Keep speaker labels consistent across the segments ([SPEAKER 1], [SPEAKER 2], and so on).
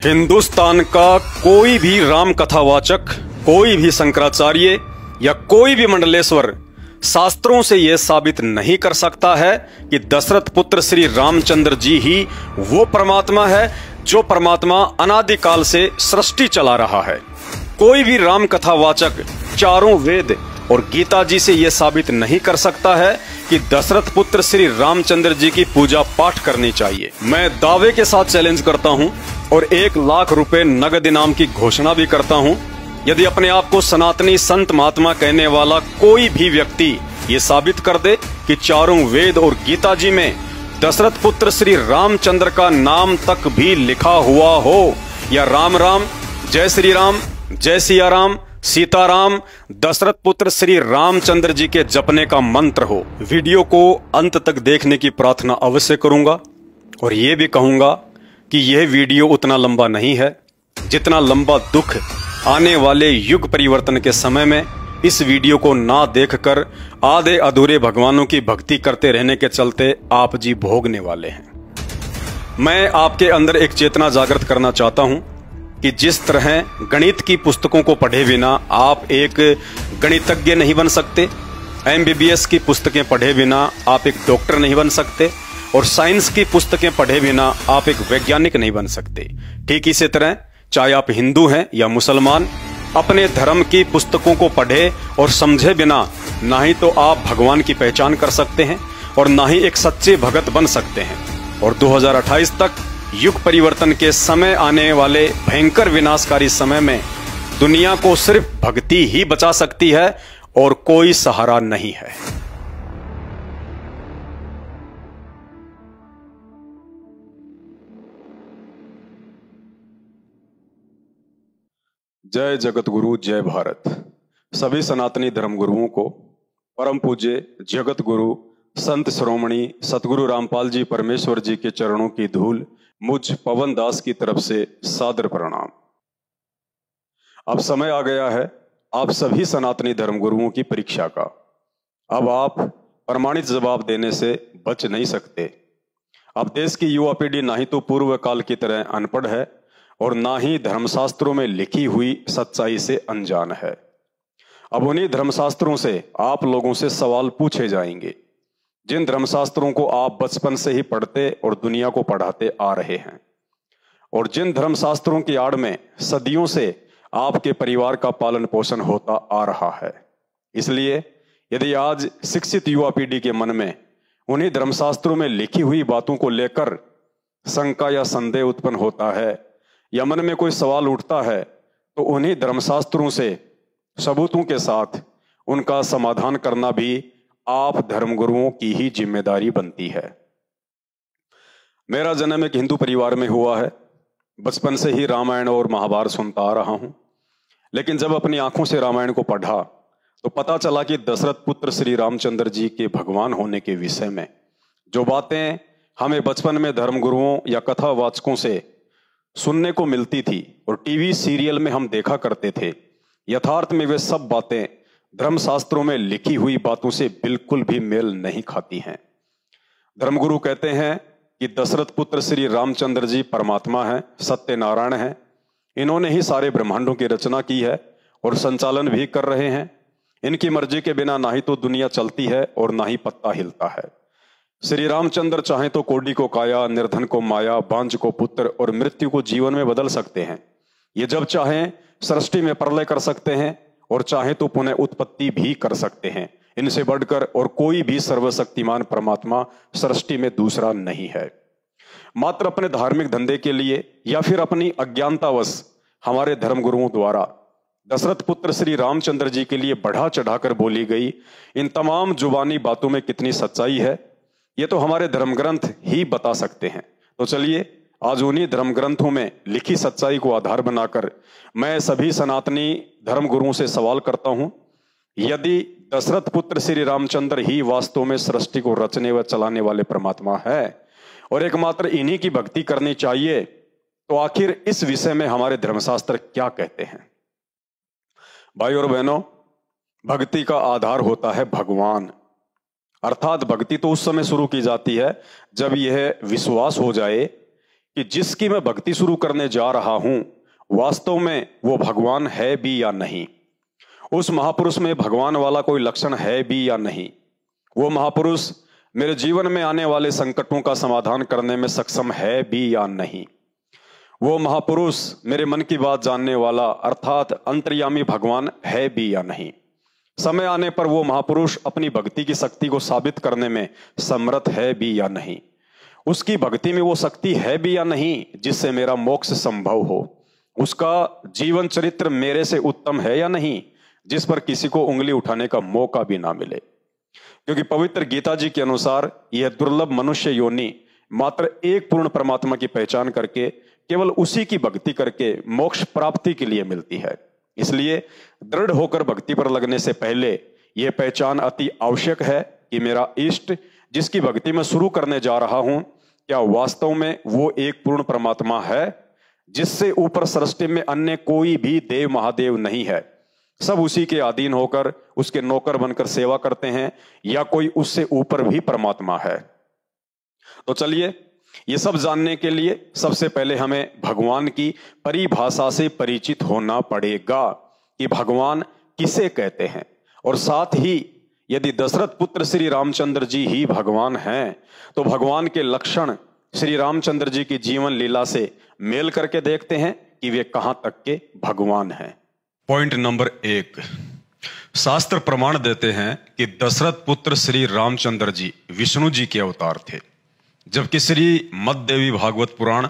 [SPEAKER 1] हिंदुस्तान का कोई भी राम कथावाचक, कोई भी शंकराचार्य या कोई भी मंडलेश्वर शास्त्रों से यह साबित नहीं कर सकता है कि दशरथ पुत्र श्री रामचंद्र जी ही वो परमात्मा है जो परमात्मा अनादिकाल से सृष्टि चला रहा है। कोई भी राम कथावाचक चारों वेद और गीता जी से यह साबित नहीं कर सकता है कि दशरथ पुत्र श्री रामचंद्र जी की पूजा पाठ करनी चाहिए। मैं दावे के साथ चैलेंज करता हूं और 1 लाख रुपए नगद इनाम की घोषणा भी करता हूं, यदि अपने आप को सनातनी संत महात्मा कहने वाला कोई भी व्यक्ति ये साबित कर दे कि चारों वेद और गीता जी में दशरथ पुत्र श्री रामचंद्र का नाम तक भी लिखा हुआ हो, या राम राम, जय श्री राम, जय सिया राम, सीताराम, दशरथ पुत्र श्री रामचंद्र जी के जपने का मंत्र हो। वीडियो को अंत तक देखने की प्रार्थना अवश्य करूंगा और ये भी कहूंगा कि यह वीडियो उतना लंबा नहीं है जितना लंबा दुख आने वाले युग परिवर्तन के समय में इस वीडियो को ना देखकर आधे अधूरे भगवानों की भक्ति करते रहने के चलते आप जी भोगने वाले हैं। मैं आपके अंदर एक चेतना जागृत करना चाहता हूं कि जिस तरह गणित की पुस्तकों को पढ़े बिना आप एक गणितज्ञ नहीं बन सकते, MBBS की पुस्तकें पढ़े बिना आप एक डॉक्टर नहीं बन सकते, और साइंस की पुस्तकें पढ़े बिना आप एक वैज्ञानिक नहीं बन सकते, ठीक इसी तरह चाहे आप हिंदू हैं या मुसलमान, अपने धर्म की पुस्तकों को पढ़े और समझे बिना ना ही तो आप भगवान की पहचान कर सकते हैं और ना ही एक सच्चे भगत बन सकते हैं। और 2028 तक युग परिवर्तन के समय आने वाले भयंकर विनाशकारी समय में दुनिया को सिर्फ भक्ति ही बचा सकती है और कोई सहारा नहीं है। जय जगत गुरु, जय भारत। सभी सनातनी धर्म गुरुओं को परम पूज्य जगत गुरु संत श्रोमणी सतगुरु रामपाल जी परमेश्वर जी के चरणों की धूल मुझ पवन दास की तरफ से सादर प्रणाम। अब समय आ गया है आप सभी सनातनी धर्म गुरुओं की परीक्षा का। अब आप प्रमाणित जवाब देने से बच नहीं सकते। अब देश की युवा पीढ़ी ना ही तो पूर्व काल की तरह अनपढ़ है और ना ही धर्मशास्त्रों में लिखी हुई सच्चाई से अनजान है। अब उन्हीं धर्मशास्त्रों से आप लोगों से सवाल पूछे जाएंगे जिन धर्मशास्त्रों को आप बचपन से ही पढ़ते और दुनिया को पढ़ाते आ रहे हैं, और जिन धर्मशास्त्रों की आड़ में सदियों से आपके परिवार का पालन पोषण होता आ रहा है। इसलिए यदि आज शिक्षित युवा पीढ़ी के मन में उन्हीं धर्मशास्त्रों में लिखी हुई बातों को लेकर शंका या संदेह उत्पन्न होता है या मन में कोई सवाल उठता है, तो उन्हीं धर्मशास्त्रों से सबूतों के साथ उनका समाधान करना भी आप धर्मगुरुओं की ही जिम्मेदारी बनती है। मेरा जन्म एक हिंदू परिवार में हुआ है। बचपन से ही रामायण और महाभारत सुनता आ रहा हूं, लेकिन जब अपनी आंखों से रामायण को पढ़ा तो पता चला कि दशरथ पुत्र श्री रामचंद्र जी के भगवान होने के विषय में जो बातें हमें बचपन में धर्मगुरुओं या कथावाचकों से सुनने को मिलती थी और टीवी सीरियल में हम देखा करते थे, यथार्थ में वे सब बातें धर्मशास्त्रों में लिखी हुई बातों से बिल्कुल भी मेल नहीं खाती हैं। धर्मगुरु कहते हैं कि दशरथ पुत्र श्री रामचंद्र जी परमात्मा हैं, सत्यनारायण हैं। इन्होंने ही सारे ब्रह्मांडों की रचना की है और संचालन भी कर रहे हैं। इनकी मर्जी के बिना ना ही तो दुनिया चलती है और ना ही पत्ता हिलता है। श्री रामचंद्र चाहे तो कोढ़ी को काया, निर्धन को माया, बांझ को पुत्र और मृत्यु को जीवन में बदल सकते हैं। ये जब चाहें सृष्टि में प्रलय कर सकते हैं और चाहे तो पुनः उत्पत्ति भी कर सकते हैं। इनसे बढ़कर और कोई भी सर्वशक्तिमान परमात्मा सृष्टि में दूसरा नहीं है। मात्र अपने धार्मिक धंधे के लिए या फिर अपनी अज्ञानतावश हमारे धर्मगुरुओं द्वारा दशरथ पुत्र श्री रामचंद्र जी के लिए बढ़ा चढ़ाकर बोली गई इन तमाम जुबानी बातों में कितनी सच्चाई है, ये तो हमारे धर्मग्रंथ ही बता सकते हैं। तो चलिए आज उन्हीं धर्म ग्रंथों में लिखी सच्चाई को आधार बनाकर मैं सभी सनातनी धर्म गुरुओं से सवाल करता हूं, यदि दशरथ पुत्र श्री रामचंद्र ही वास्तव में सृष्टि को रचने व चलाने वाले परमात्मा है और एकमात्र इन्हीं की भक्ति करनी चाहिए, तो आखिर इस विषय में हमारे धर्मशास्त्र क्या कहते हैं। भाइयों और बहनों, भक्ति का आधार होता है भगवान, अर्थात भक्ति तो उस समय शुरू की जाती है जब यह विश्वास हो जाए कि जिसकी मैं भक्ति शुरू करने जा रहा हूं वास्तव में वो भगवान है भी या नहीं, उस महापुरुष में भगवान वाला कोई लक्षण है भी या नहीं, वो महापुरुष मेरे जीवन में आने वाले संकटों का समाधान करने में सक्षम है भी या नहीं, वो महापुरुष मेरे मन की बात जानने वाला अर्थात अंतर्यामी भगवान है भी या नहीं। समय आने पर वो महापुरुष अपनी भक्ति की शक्ति को साबित करने में समर्थ है भी या नहीं, उसकी भक्ति में वो शक्ति है भी या नहीं जिससे मेरा मोक्ष संभव हो, उसका जीवन चरित्र मेरे से उत्तम है या नहीं जिस पर किसी को उंगली उठाने का मौका भी ना मिले। क्योंकि पवित्र गीता जी के अनुसार यह दुर्लभ मनुष्य योनि मात्र एक पूर्ण परमात्मा की पहचान करके केवल उसी की भक्ति करके मोक्ष प्राप्ति के लिए मिलती है। इसलिए दृढ़ होकर भक्ति पर लगने से पहले यह पहचान अति आवश्यक है कि मेरा इष्ट जिसकी भक्ति में शुरू करने जा रहा हूं क्या वास्तव में वो एक पूर्ण परमात्मा है जिससे ऊपर सृष्टि में अन्य कोई भी देव महादेव नहीं है, सब उसी के अधीन होकर उसके नौकर बनकर सेवा करते हैं, या कोई उससे ऊपर भी परमात्मा है। तो चलिए ये सब जानने के लिए सबसे पहले हमें भगवान की परिभाषा से परिचित होना पड़ेगा कि भगवान किसे कहते हैं, और साथ ही यदि दशरथ पुत्र श्री रामचंद्र जी ही भगवान हैं तो भगवान के लक्षण श्री रामचंद्र जी की जीवन लीला से मेल करके देखते हैं कि वे कहां तक के भगवान हैं। पॉइंट नंबर 1, शास्त्र प्रमाण देते हैं कि दशरथ पुत्र श्री रामचंद्र जी विष्णु जी के अवतार थे, जबकि श्री मददेवी भागवत पुराण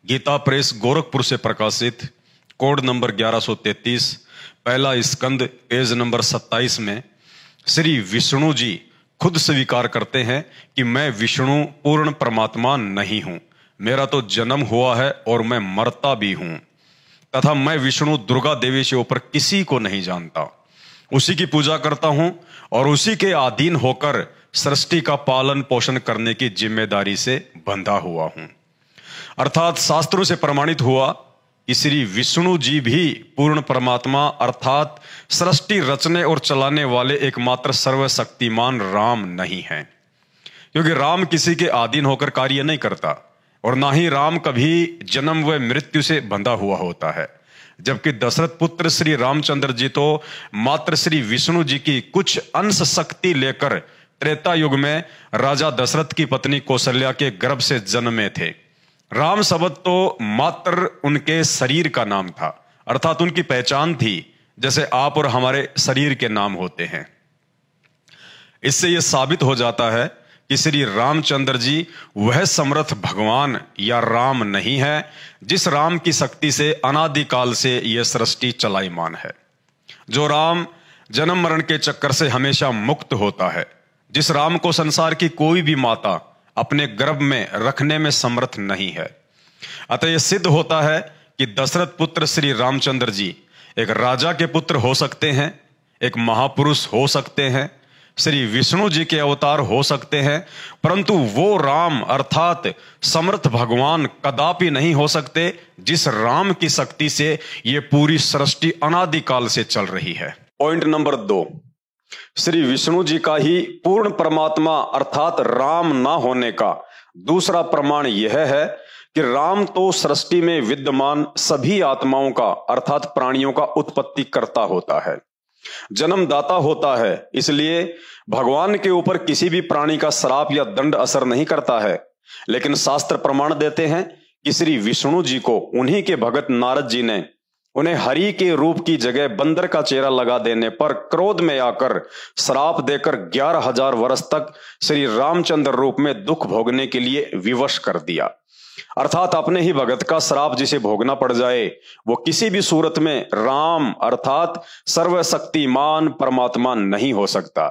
[SPEAKER 1] गीता प्रेस गोरखपुर से प्रकाशित कोड नंबर 1133 पहला स्कंद पेज नंबर 27 में श्री विष्णु जी खुद स्वीकार करते हैं कि मैं विष्णु पूर्ण परमात्मा नहीं हूं, मेरा तो जन्म हुआ है और मैं मरता भी हूं, तथा मैं विष्णु दुर्गा देवी से ऊपर किसी को नहीं जानता, उसी की पूजा करता हूं और उसी के अधीन होकर सृष्टि का पालन पोषण करने की जिम्मेदारी से बंधा हुआ हूं। अर्थात शास्त्रों से प्रमाणित हुआ कि श्री विष्णु जी भी पूर्ण परमात्मा अर्थात सृष्टि रचने और चलाने वाले एकमात्र सर्वशक्तिमान राम नहीं हैं, क्योंकि राम किसी के अधीन होकर कार्य नहीं करता और ना ही राम कभी जन्म व मृत्यु से बंधा हुआ होता है, जबकि दशरथ पुत्र श्री रामचंद्र जी तो मात्र श्री विष्णु जी की कुछ अंश शक्ति लेकर त्रेता युग में राजा दशरथ की पत्नी कौशल्या के गर्भ से जन्मे थे। राम शब्द तो मात्र उनके शरीर का नाम था, अर्थात उनकी पहचान थी, जैसे आप और हमारे शरीर के नाम होते हैं। इससे यह साबित हो जाता है कि श्री रामचंद्र जी वह समर्थ भगवान या राम नहीं है जिस राम की शक्ति से अनादिकाल से यह सृष्टि चलायमान है, जो राम जन्म मरण के चक्कर से हमेशा मुक्त होता है, जिस राम को संसार की कोई भी माता अपने गर्भ में रखने में समर्थ नहीं है। अतः यह सिद्ध होता है कि दशरथ पुत्र श्री रामचंद्र जी एक राजा के पुत्र हो सकते हैं, एक महापुरुष हो सकते हैं, श्री विष्णु जी के अवतार हो सकते हैं, परंतु वो राम अर्थात समर्थ भगवान कदापि नहीं हो सकते जिस राम की शक्ति से ये पूरी सृष्टि अनादिकाल से चल रही है। पॉइंट नंबर 2, श्री विष्णु जी का ही पूर्ण परमात्मा अर्थात राम ना होने का दूसरा प्रमाण यह है कि राम तो सृष्टि में विद्यमान सभी आत्माओं का अर्थात प्राणियों का उत्पत्ति करता होता है, जन्मदाता होता है, इसलिए भगवान के ऊपर किसी भी प्राणी का श्राप या दंड असर नहीं करता है। लेकिन शास्त्र प्रमाण देते हैं कि श्री विष्णु जी को उन्हीं के भगत नारद जी ने उन्हें हरि के रूप की जगह बंदर का चेहरा लगा देने पर क्रोध में आकर श्राप देकर 11,000 वर्ष तक श्री रामचंद्र रूप में दुख भोगने के लिए विवश कर दिया। अर्थात अपने ही भगत का श्राप जिसे भोगना पड़ जाए वो किसी भी सूरत में राम अर्थात सर्वशक्तिमान परमात्मा नहीं हो सकता,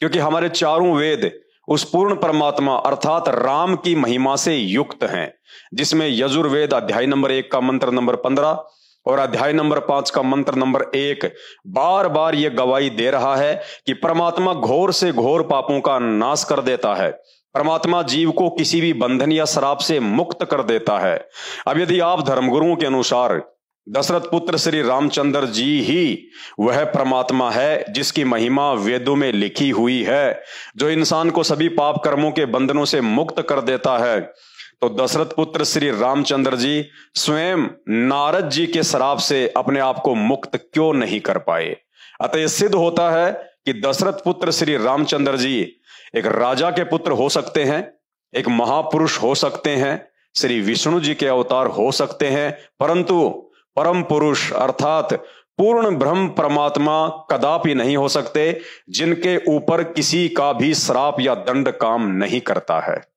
[SPEAKER 1] क्योंकि हमारे चारों वेद उस पूर्ण परमात्मा अर्थात राम की महिमा से युक्त हैं, जिसमें यजुर्वेद अध्याय नंबर 1 का मंत्र नंबर 15 और अध्याय नंबर 5 का मंत्र नंबर 1 बार बार यह गवाही दे रहा है कि परमात्मा घोर से घोर पापों का नाश कर देता है, परमात्मा जीव को किसी भी बंधन या श्राप से मुक्त कर देता है। अब यदि आप धर्मगुरुओं के अनुसार दशरथ पुत्र श्री रामचंद्र जी ही वह परमात्मा है जिसकी महिमा वेदों में लिखी हुई है, जो इंसान को सभी पाप कर्मों के बंधनों से मुक्त कर देता है, तो दशरथ पुत्र श्री रामचंद्र जी स्वयं नारद जी के श्राप से अपने आप को मुक्त क्यों नहीं कर पाए। अतः यह सिद्ध होता है कि दशरथ पुत्र श्री रामचंद्र जी एक राजा के पुत्र हो सकते हैं, एक महापुरुष हो सकते हैं, श्री विष्णु जी के अवतार हो सकते हैं, परंतु परम पुरुष अर्थात पूर्ण ब्रह्म परमात्मा कदापि नहीं हो सकते, जिनके ऊपर किसी का भी श्राप या दंड काम नहीं करता है।